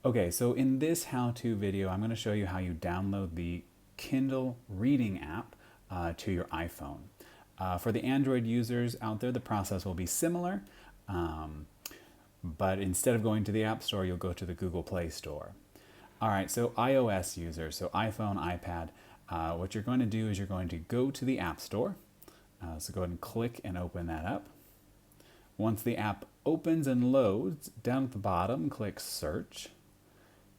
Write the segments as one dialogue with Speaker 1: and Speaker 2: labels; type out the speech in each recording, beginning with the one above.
Speaker 1: Okay, so in this how-to video, I'm going to show you how you download the Kindle reading app to your iPhone. For the Android users out there, the process will be similar, but instead of going to the App Store, you'll go to the Google Play Store. All right, so iOS users, so iPhone, iPad, what you're going to do is you're going to go to the App Store. So go ahead and click and open that up. Once the app opens and loads, down at the bottom, click Search.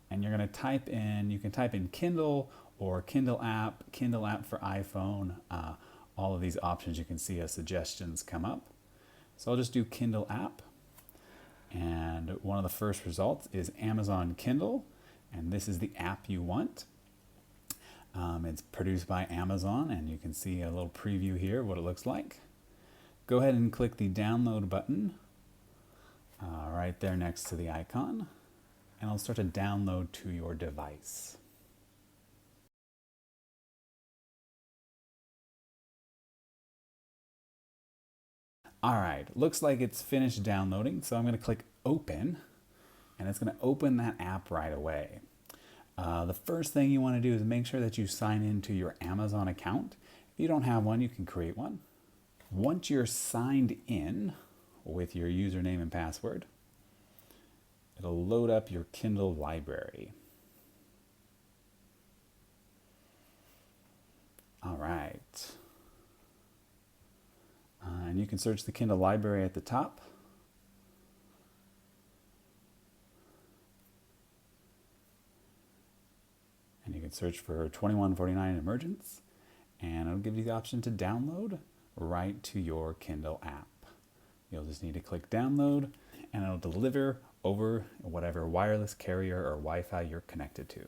Speaker 1: And you're going to type in, you can type in Kindle or Kindle App for iPhone. All of these options you can see as suggestions come up. So I'll just do Kindle App. And one of the first results is Amazon Kindle. And this is the app you want. It's produced by Amazon, and you can see a little preview here of what it looks like. Go ahead and click the download button right there next to the icon, and it'll start to download to your device. All right, looks like it's finished downloading, so I'm going to click open, and it's going to open that app right away. The first thing you want to do is make sure that you sign into your Amazon account. If you don't have one, you can create one. Once you're signed in with your username and password, it'll load up your Kindle library. All right. And you can search the Kindle library at the top. And you can search for 2149 Emergence, and it'll give you the option to download right to your Kindle app. You'll just need to click download, and it'll deliver over whatever wireless carrier or Wi-Fi you're connected to.